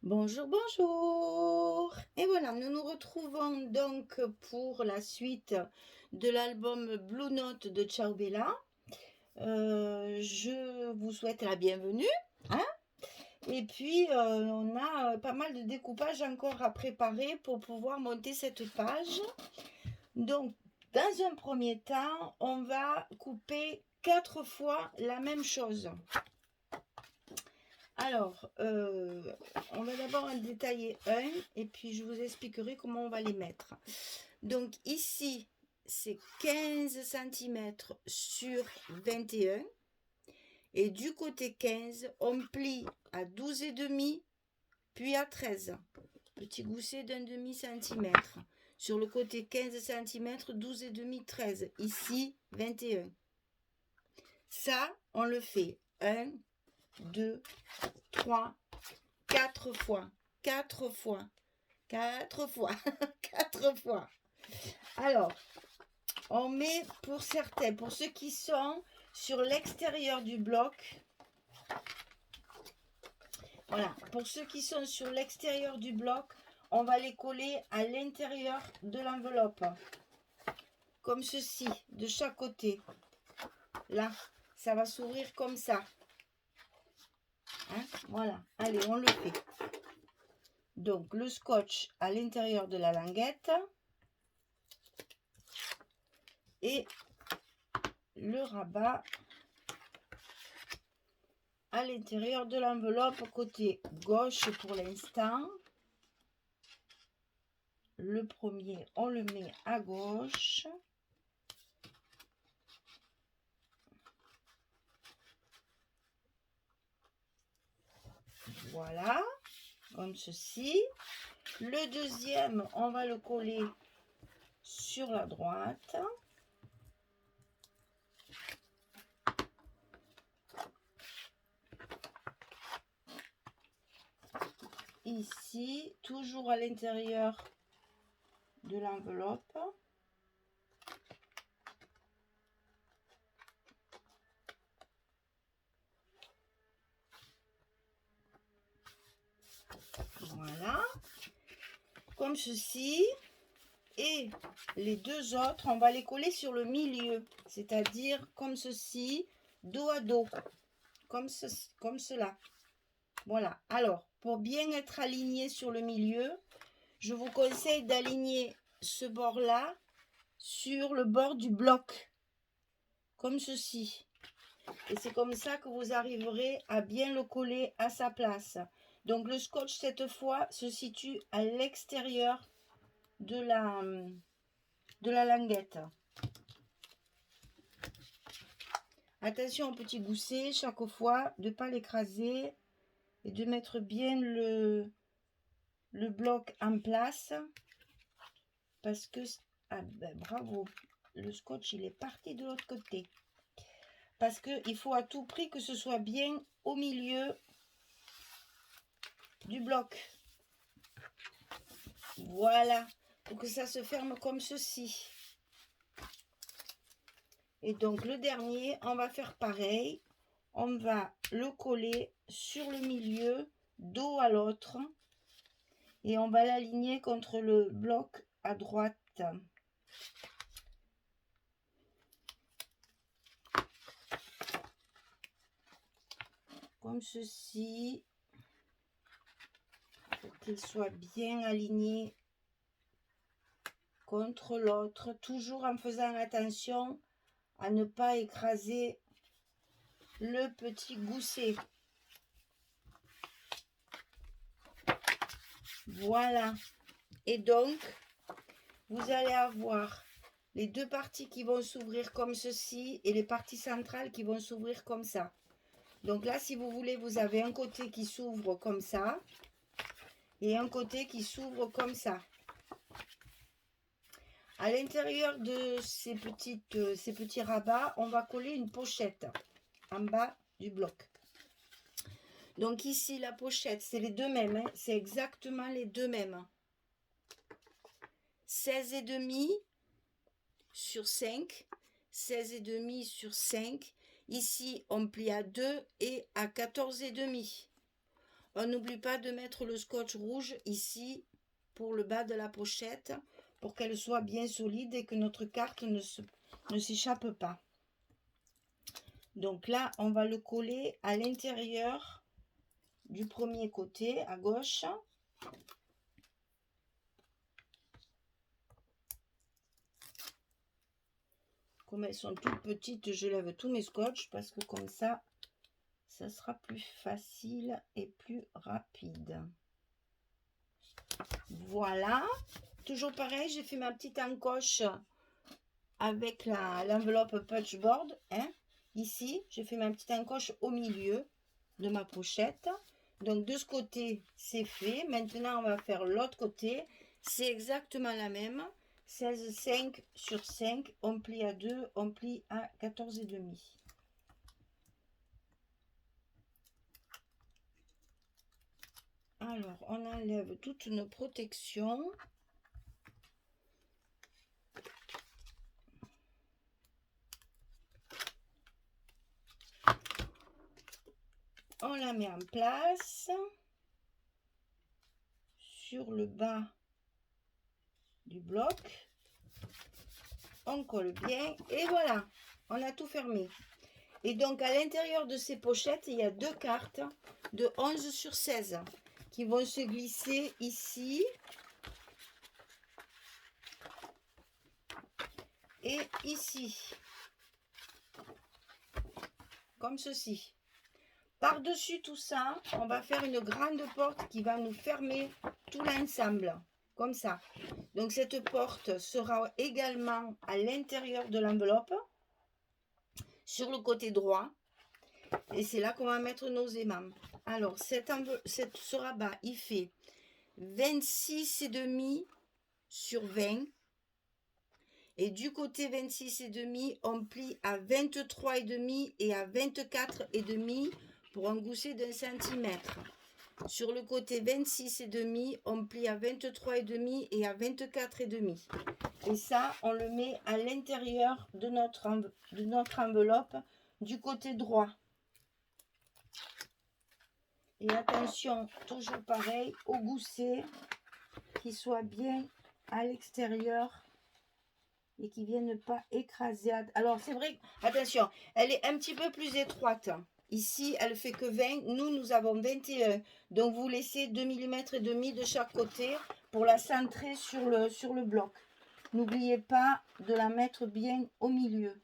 Bonjour, bonjour. Et voilà, nous nous retrouvons donc pour la suite de l'album Blue Note de Ciao Bella. Je vous souhaite la bienvenue, hein. Et puis, on a pas mal de découpage encore à préparer pour pouvoir monter cette page. Donc, dans un premier temps, on va couper 4 fois la même chose. Alors, on va d'abord en détailler un et puis je vous expliquerai comment on va les mettre. Donc ici, c'est 15 cm sur 21 et du côté 15, on plie à 12,5 puis à 13. Petit gousset d'un demi-centimètre. Sur le côté 15 cm, 12,5, 13. Ici, 21. Ça, on le fait 1, 2, 3, 4 fois, 4 fois, 4 fois, 4 fois. Alors, on met pour certains, pour ceux qui sont sur l'extérieur du bloc, voilà, pour ceux qui sont sur l'extérieur du bloc, on va les coller à l'intérieur de l'enveloppe, comme ceci, de chaque côté. Là, ça va s'ouvrir comme ça. Hein, voilà, allez, on le fait. Donc, le scotch à l'intérieur de la languette. Et le rabat à l'intérieur de l'enveloppe côté gauche pour l'instant. Le premier, on le met à gauche. Voilà, comme ceci. Le deuxième, on va le coller sur la droite. Ici, toujours à l'intérieur de l'enveloppe. Voilà, comme ceci. Et les deux autres, on va les coller sur le milieu, c'est-à-dire comme ceci, dos à dos, comme cela. Voilà, alors, pour bien être aligné sur le milieu, je vous conseille d'aligner ce bord-là sur le bord du bloc, comme ceci. Et c'est comme ça que vous arriverez à bien le coller à sa place. Donc le scotch, cette fois, se situe à l'extérieur de la languette. Attention au petit gousset, chaque fois, de ne pas l'écraser et de mettre bien le bloc en place. Parce que, ah ben, bravo, le scotch, il est parti de l'autre côté. Parce qu'il faut à tout prix que ce soit bien au milieu du bloc. Voilà, pour que ça se ferme comme ceci. Et donc le dernier, on va faire pareil. On va le coller sur le milieu, dos à l'autre. Et on va l'aligner contre le bloc à droite. Comme ceci. Pour qu'il soit bien aligné contre l'autre. Toujours en faisant attention à ne pas écraser le petit gousset. Voilà. Et donc, vous allez avoir les deux parties qui vont s'ouvrir comme ceci et les parties centrales qui vont s'ouvrir comme ça. Donc là, si vous voulez, vous avez un côté qui s'ouvre comme ça et un côté qui s'ouvre comme ça. À l'intérieur de ces petits rabats, on va coller une pochette en bas du bloc. Donc ici, la pochette, c'est les deux mêmes, hein, c'est exactement les deux mêmes. 16,5 sur 5, 16,5 sur 5. Ici, on plie à 2 et à 14,5. On n'oublie pas de mettre le scotch rouge ici pour le bas de la pochette pour qu'elle soit bien solide et que notre carte ne s'échappe pas. Donc là, on va le coller à l'intérieur du premier côté à gauche. Comme elles sont toutes petites, je lève tous mes scotch parce que comme ça sera plus facile et plus rapide. Voilà, toujours pareil, j'ai fait ma petite encoche avec l'enveloppe Punchboard. Ici, j'ai fait ma petite encoche au milieu de ma pochette. Donc de ce côté, c'est fait. Maintenant, on va faire l'autre côté. C'est exactement la même. 16,5 sur 5, on plie à 2, on plie à 14,5. Alors, on enlève toutes nos protections. On la met en place sur le bas du bloc. On colle bien et voilà, on a tout fermé. Et donc, à l'intérieur de ces pochettes, il y a deux cartes de 11 sur 16 qui vont se glisser ici et ici, comme ceci. Par-dessus tout ça, on va faire une grande porte qui va nous fermer tout l'ensemble, comme ça. Donc, cette porte sera également à l'intérieur de l'enveloppe, sur le côté droit. Et c'est là qu'on va mettre nos aimants. Alors, ce rabat, il fait 26,5 sur 20. Et du côté 26,5, on plie à 23,5 et à 24,5 pour un gousset d'1 centimètre. Sur le côté 26,5, on plie à 23,5 et à 24,5. Et ça, on le met à l'intérieur de notre enveloppe du côté droit. Et attention, toujours pareil, au gousset, qui soit bien à l'extérieur et qui ne vienne pas écraser. Alors, c'est vrai, attention, elle est un petit peu plus étroite. Ici, elle fait que 20. Nous avons 21. Donc, vous laissez 2 mm et demi de chaque côté pour la centrer sur le bloc. N'oubliez pas de la mettre bien au milieu.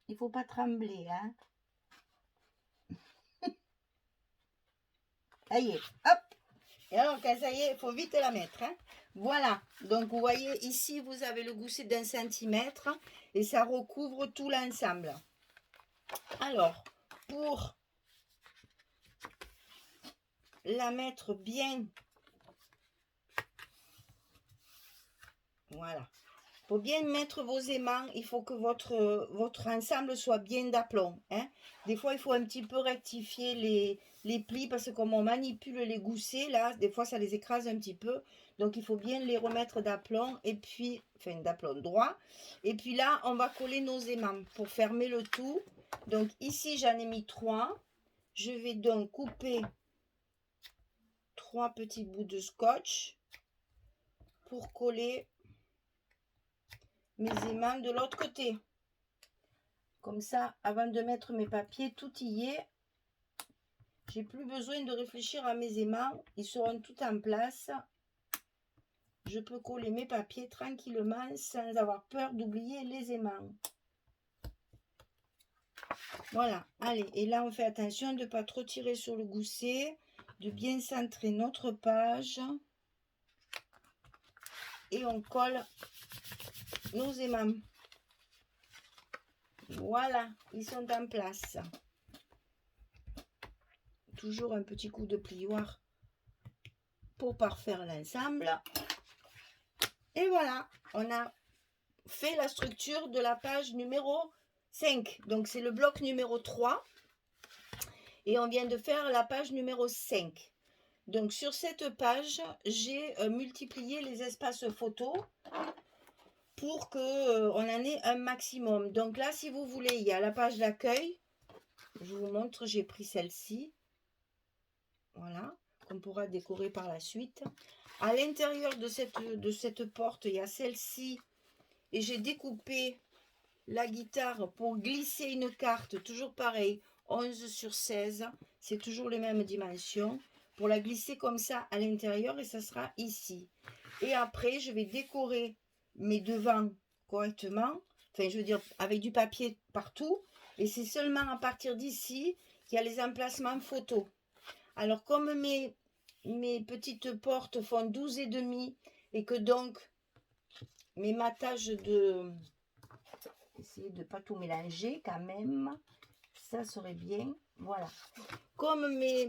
Il ne faut pas trembler, hein. Ça y est, hop. Et alors, quand ça y est, il faut vite la mettre, hein. Voilà. Donc, vous voyez, ici, vous avez le gousset d'1 centimètre et ça recouvre tout l'ensemble. Alors, pour la mettre bien, voilà. Pour bien mettre vos aimants, il faut que votre ensemble soit bien d'aplomb, hein. Des fois, il faut un petit peu rectifier les plis parce que comme on manipule les goussets, là, des fois, ça les écrase un petit peu. Donc, il faut bien les remettre d'aplomb et puis, enfin, d'aplomb droit. Et puis là, on va coller nos aimants pour fermer le tout. Donc, ici, j'en ai mis 3. Je vais donc couper 3 petits bouts de scotch pour coller mes aimants de l'autre côté. Comme ça, avant de mettre mes papiers, tout y est. J'ai plus besoin de réfléchir à mes aimants. Ils seront tout en place. Je peux coller mes papiers tranquillement sans avoir peur d'oublier les aimants. Voilà, allez. Et là, on fait attention de ne pas trop tirer sur le gousset, de bien centrer notre page. Et on colle nos aimants. Voilà, ils sont en place. Toujours un petit coup de plioir pour parfaire l'ensemble. Et voilà, on a fait la structure de la page numéro 5. Donc, c'est le bloc numéro 3. Et on vient de faire la page numéro 5. Donc, sur cette page, j'ai multiplié les espaces photos pour que on en ait un maximum. Donc là, si vous voulez, il y a la page d'accueil. Je vous montre, j'ai pris celle-ci. Voilà, qu'on pourra décorer par la suite. À l'intérieur de cette porte, il y a celle-ci. Et j'ai découpé la guitare pour glisser une carte, toujours pareil, 11 sur 16. C'est toujours les mêmes dimensions. Pour la glisser comme ça à l'intérieur et ça sera ici. Et après, je vais décorer mes devants correctement. Enfin, je veux dire, avec du papier partout. Et c'est seulement à partir d'ici qu'il y a les emplacements photos. Alors, comme mes petites portes font 12,5 et que donc mes matages de... Essayer de ne pas tout mélanger quand même. Ça serait bien. Voilà. Comme mes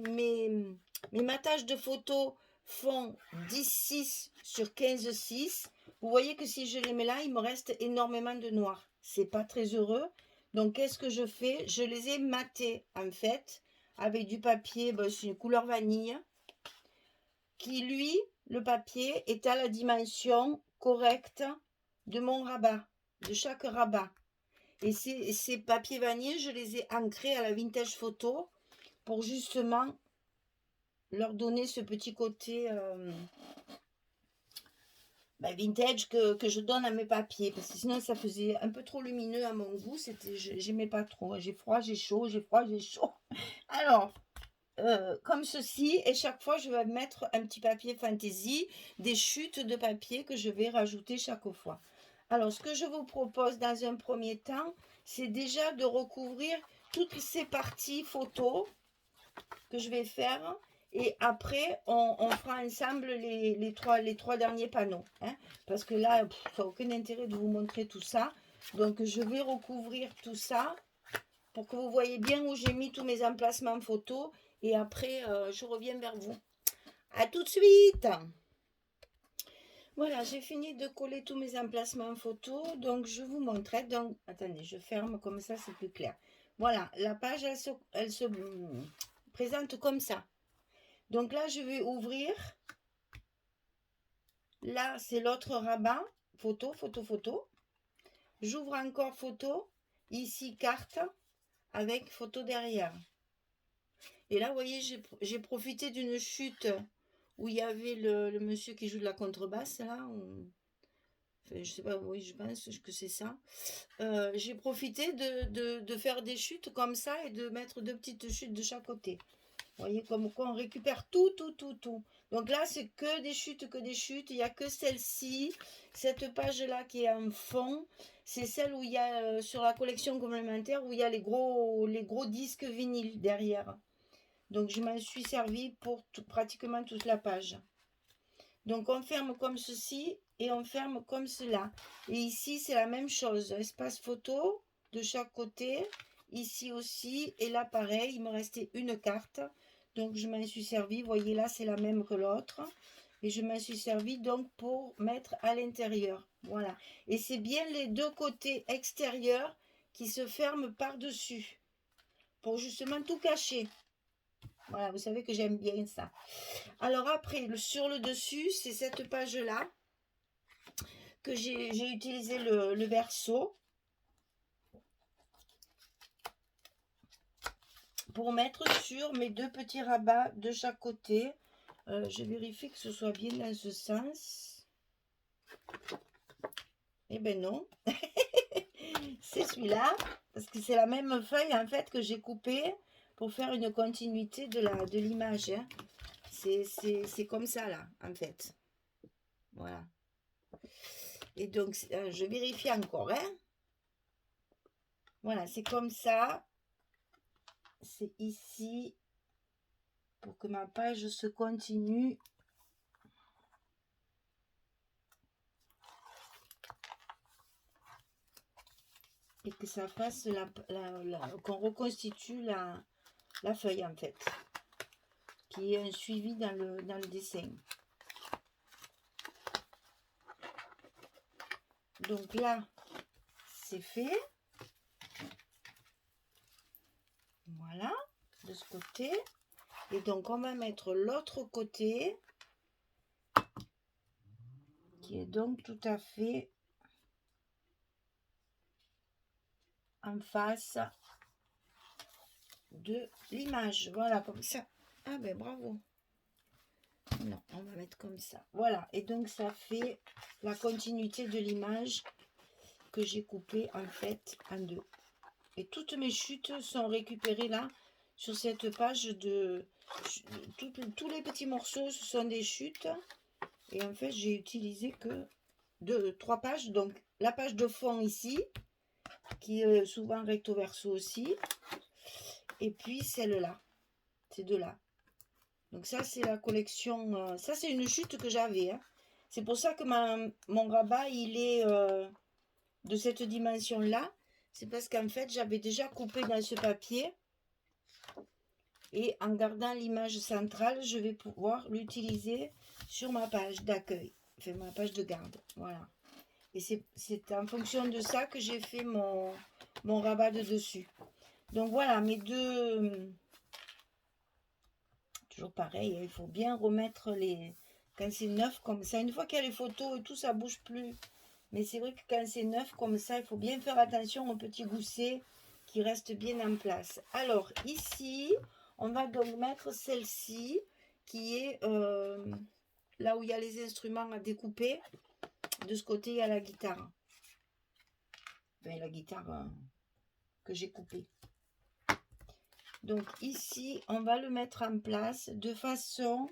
matages de photos font 10,6 sur 15,6, vous voyez que si je les mets là, il me reste énormément de noir. C'est pas très heureux. Donc, qu'est-ce que je fais? Je les ai matés, en fait, avec du papier, c'est une couleur vanille, qui, lui, le papier, est à la dimension correcte de mon rabat, de chaque rabat. Et ces papiers vanille, je les ai ancrés à la vintage photo pour justement leur donner ce petit côté vintage que je donne à mes papiers. Parce que sinon, ça faisait un peu trop lumineux à mon goût. J'aimais pas trop. J'ai froid, j'ai chaud, j'ai froid, j'ai chaud. Alors, comme ceci, et chaque fois, je vais mettre un petit papier fantaisie, des chutes de papier que je vais rajouter chaque fois. Alors, ce que je vous propose dans un premier temps, c'est déjà de recouvrir toutes ces parties photos que je vais faire. Et après, on fera ensemble les trois derniers panneaux. Hein, parce que là, ça n'a aucun intérêt de vous montrer tout ça. Donc, je vais recouvrir tout ça pour que vous voyez bien où j'ai mis tous mes emplacements photos. Et après, je reviens vers vous. À tout de suite! Voilà, j'ai fini de coller tous mes emplacements photos. Donc, je vous montrerai. Donc, attendez, je ferme comme ça, c'est plus clair. Voilà, la page, elle se présente comme ça. Donc là, je vais ouvrir. Là, c'est l'autre rabat. Photo, photo, photo. J'ouvre encore photo. Ici, carte avec photo derrière. Et là, vous voyez, j'ai profité d'une chute où il y avait le monsieur qui joue de la contrebasse, là. Enfin, je sais pas, oui, je pense que c'est ça. J'ai profité de faire des chutes comme ça et de mettre deux petites chutes de chaque côté. Vous voyez, comme quoi on récupère tout, tout, tout, tout. Donc là, c'est que des chutes, que des chutes. Il n'y a que celle-ci. Cette page-là qui est en fond, c'est celle où il y a, sur la collection complémentaire, où il y a les gros disques vinyles derrière. Donc, je m'en suis servi pour pratiquement toute la page. Donc, on ferme comme ceci et on ferme comme cela. Et ici, c'est la même chose. Espace photo de chaque côté. Ici aussi. Et là, pareil, il me restait une carte. Donc, je m'en suis servi. Vous voyez, là, c'est la même que l'autre. Et je m'en suis servi donc pour mettre à l'intérieur. Voilà. Et c'est bien les deux côtés extérieurs qui se ferment par-dessus. Pour justement tout cacher. Voilà, vous savez que j'aime bien ça. Alors après, sur le dessus, c'est cette page-là que j'ai utilisé le verso pour mettre sur mes deux petits rabats de chaque côté. Je vérifie que ce soit bien dans ce sens. Eh ben non, c'est celui-là, parce que c'est la même feuille en fait que j'ai coupée pour faire une continuité de l'image. Hein. C'est comme ça là, en fait. Voilà. Et donc, je vérifie encore. Hein. Voilà, c'est comme ça. C'est ici pour que ma page se continue. Et que ça fasse qu'on reconstitue la feuille en fait. Qui est un suivi dans le dessin. Donc là, c'est fait. Voilà, de ce côté. Et donc, on va mettre l'autre côté, qui est donc tout à fait en face de l'image. Voilà, comme ça. Ah ben bravo. Non, on va mettre comme ça. Voilà, et donc ça fait la continuité de l'image que j'ai coupée en fait en deux. Et toutes mes chutes sont récupérées là, sur cette page de... Tous les petits morceaux, ce sont des chutes. Et en fait, j'ai utilisé que 3 pages. Donc, la page de fond ici, qui est souvent recto verso aussi. Et puis celle-là, ces deux-là. Donc ça, c'est la collection... ça, c'est une chute que j'avais. Hein. C'est pour ça que mon rabat, il est de cette dimension-là. C'est parce qu'en fait, j'avais déjà coupé dans ce papier. Et en gardant l'image centrale, je vais pouvoir l'utiliser sur ma page d'accueil. Enfin, ma page de garde. Voilà. Et c'est en fonction de ça que j'ai fait mon rabat de dessus. Donc voilà, mes deux... Toujours pareil, il faut bien remettre les... Quand c'est neuf comme ça, une fois qu'il y a les photos et tout, ça bouge plus. Mais c'est vrai que quand c'est neuf comme ça, il faut bien faire attention aux petits goussets qui restent bien en place. Alors ici, on va donc mettre celle-ci qui est là où il y a les instruments à découper. De ce côté, il y a la guitare. Ben, la guitare que j'ai coupée. Donc ici, on va le mettre en place de façon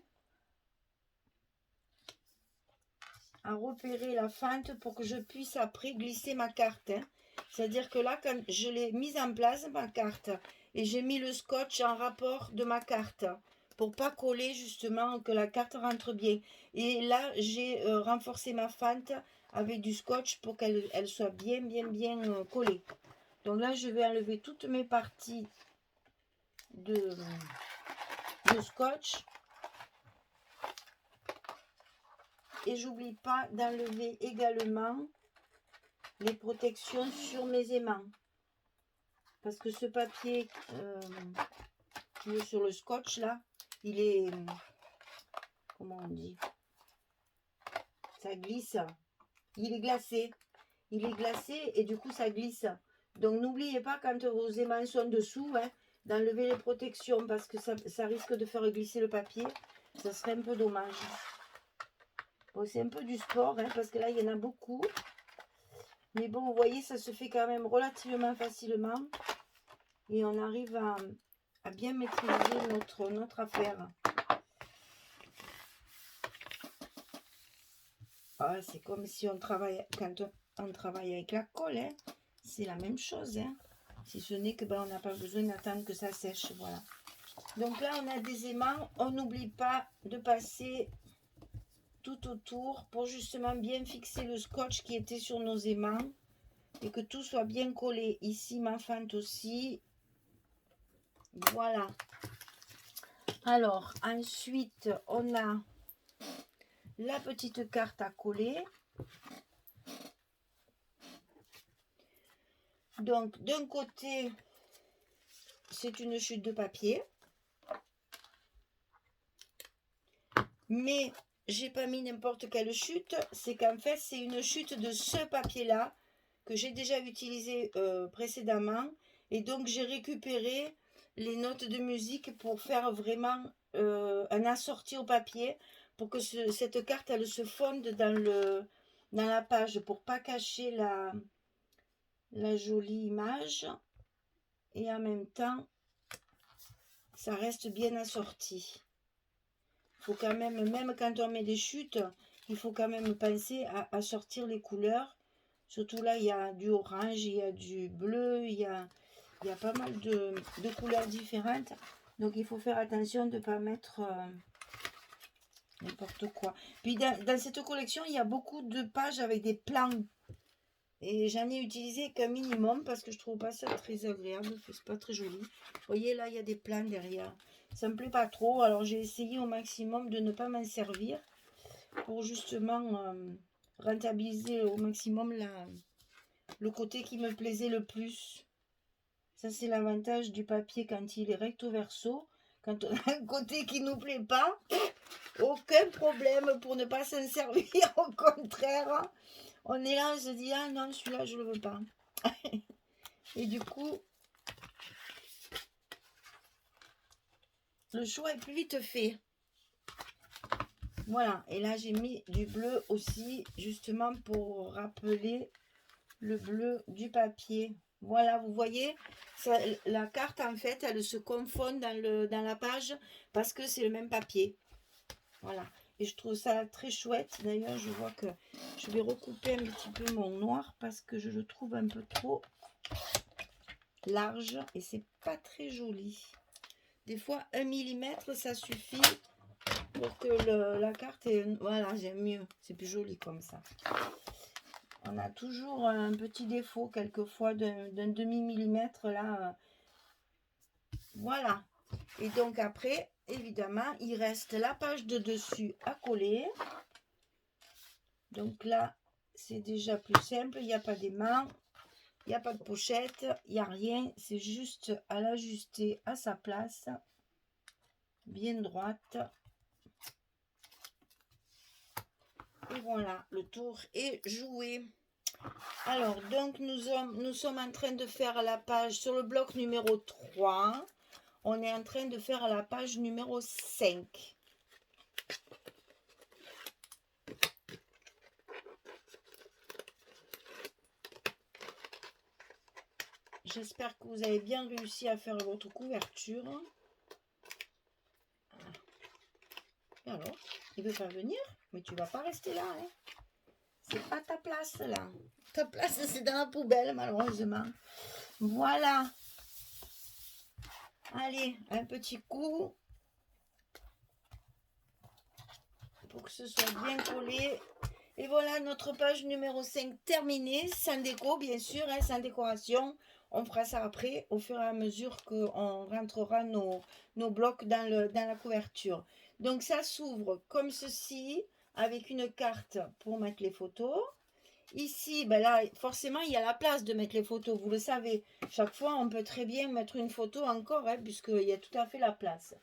à repérer la fente pour que je puisse après glisser ma carte. Hein. C'est-à-dire que là, quand je l'ai mise en place, ma carte, et j'ai mis le scotch en rapport de ma carte pour pas coller justement, que la carte rentre bien. Et là, j'ai renforcé ma fente avec du scotch pour qu'elle soit bien collée. Donc là, je vais enlever toutes mes parties de scotch. Et j'oublie pas d'enlever également les protections sur mes aimants. Parce que ce papier qui est sur le scotch là, il est... comment on dit? Ça glisse. Il est glacé. Il est glacé et du coup ça glisse. Donc n'oubliez pas quand vos aimants sont dessous, hein, d'enlever les protections parce que ça risque de faire glisser le papier. Ça serait un peu dommage. Bon, c'est un peu du sport, hein, parce que là, il y en a beaucoup. Mais bon, vous voyez, ça se fait quand même relativement facilement. Et on arrive à bien maîtriser notre affaire. Ah, c'est comme si on travaille, quand on travaille avec la colle, hein, c'est la même chose. Hein, si ce n'est que on n'a pas besoin d'attendre que ça sèche. Voilà. Donc là, on a des aimants. On n'oublie pas de passer tout autour pour justement bien fixer le scotch qui était sur nos aimants et que tout soit bien collé. Ici, ma fente aussi. Voilà. Alors, ensuite, on a la petite carte à coller. Donc, d'un côté, c'est une chute de papier. Mais j'ai pas mis n'importe quelle chute. C'est qu'en fait, c'est une chute de ce papier-là que j'ai déjà utilisé précédemment. Et donc, j'ai récupéré les notes de musique pour faire vraiment un assorti au papier pour que cette carte, elle se fonde dans la page pour pas cacher la jolie image. Et en même temps, ça reste bien assorti. Il faut quand même quand on met des chutes, il faut quand même penser à sortir les couleurs. Surtout là, il y a du orange, il y a du bleu, il y a pas mal de couleurs différentes. Donc, il faut faire attention de ne pas mettre n'importe quoi. Puis, dans cette collection, il y a beaucoup de pages avec des plans. Et j'en ai utilisé qu'un minimum parce que je trouve pas ça très agréable. C'est pas très joli. Vous voyez, là, il y a des plans derrière. Ça me plaît pas trop. Alors, j'ai essayé au maximum de ne pas m'en servir pour justement rentabiliser au maximum le côté qui me plaisait le plus. Ça, c'est l'avantage du papier quand il est recto verso. Quand on a un côté qui nous plaît pas, aucun problème pour ne pas s'en servir. Au contraire, on est là, on se dit, ah non, celui-là, je le veux pas. Et du coup, le choix est plus vite fait. Voilà, et là j'ai mis du bleu aussi, justement pour rappeler le bleu du papier. Voilà, vous voyez, ça, la carte en fait, elle se confond dans la page parce que c'est le même papier. Voilà, et je trouve ça très chouette. D'ailleurs, je vois que je vais recouper un petit peu mon noir parce que je le trouve un peu trop large et c'est pas très joli. Des fois, 1 mm, ça suffit pour que la carte est... Voilà, j'aime mieux. C'est plus joli comme ça. On a toujours un petit défaut, quelquefois, d'un demi-millimètre, là. Voilà. Et donc, après, évidemment, il reste la page de dessus à coller. Donc là, c'est déjà plus simple. Il n'y a pas d'aimant, il n'y a pas de pochette, il n'y a rien. C'est juste à l'ajuster à sa place. Bien droite. Et voilà, le tour est joué. Alors, donc, nous sommes en train de faire la page sur le bloc numéro 3. On est en train de faire la page numéro 5. J'espère que vous avez bien réussi à faire votre couverture. Et alors, il ne veut pas venir? Mais tu ne vas pas rester là, hein? C'est pas ta place, là. Ta place, c'est dans la poubelle, malheureusement. Voilà. Allez, un petit coup. Pour que ce soit bien collé. Et voilà notre page numéro 5 terminée. Sans déco, bien sûr, hein, sans décoration. On fera ça après, au fur et à mesure qu'on rentrera nos blocs dans la couverture. Donc, ça s'ouvre comme ceci, avec une carte pour mettre les photos. Ici, ben là, forcément, il y a la place de mettre les photos, vous le savez. Chaque fois, on peut très bien mettre une photo encore, hein, puisqu'il y a tout à fait la place.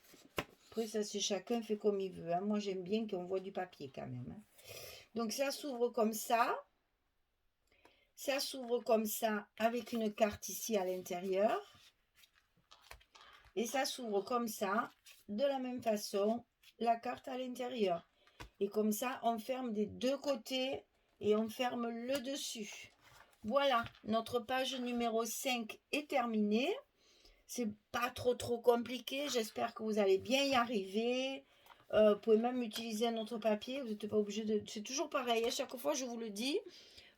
Après, ça, c'est chacun fait comme il veut. Hein. Moi, j'aime bien qu'on voit du papier quand même. Hein. Donc, ça s'ouvre comme ça. Ça s'ouvre comme ça avec une carte ici à l'intérieur. Et ça s'ouvre comme ça, de la même façon, la carte à l'intérieur. Et comme ça, on ferme des deux côtés et on ferme le dessus. Voilà, notre page numéro 5 est terminée. C'est pas trop compliqué. J'espère que vous allez bien y arriver. Vous pouvez même utiliser un autre papier. Vous n'êtes pas obligé de... C'est toujours pareil. À chaque fois, je vous le dis.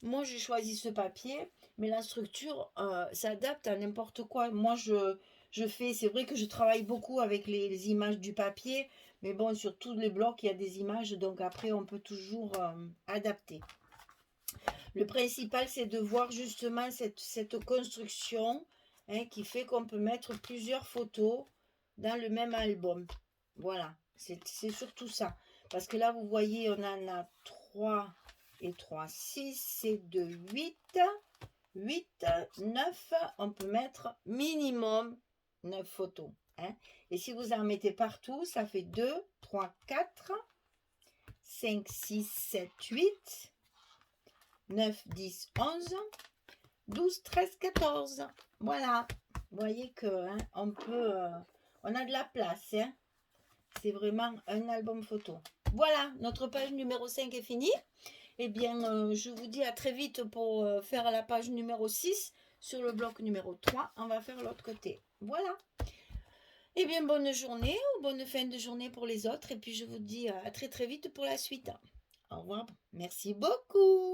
Moi, j'ai choisi ce papier. Mais la structure s'adapte à n'importe quoi. Moi, je fais... C'est vrai que je travaille beaucoup avec les images du papier. Mais bon, sur tous les blocs, il y a des images. Donc après, on peut toujours adapter. Le principal, c'est de voir justement cette construction hein, qui fait qu'on peut mettre plusieurs photos dans le même album. Voilà, c'est surtout ça. Parce que là, vous voyez, on en a 3 et 3, 6, c'est de 8, 8, 9. On peut mettre minimum 9 photos. Hein. Et si vous en mettez partout, ça fait 2, 3, 4, 5, 6, 7, 8. 9, 10, 11, 12, 13, 14. Voilà. Vous voyez que hein, on peut... on a de la place. Hein. C'est vraiment un album photo. Voilà, notre page numéro 5 est finie. Eh bien, je vous dis à très vite pour faire la page numéro 6 sur le bloc numéro 3. On va faire l'autre côté. Voilà. Eh bien, bonne journée ou bonne fin de journée pour les autres. Et puis, je vous dis à très vite pour la suite. Au revoir. Merci beaucoup.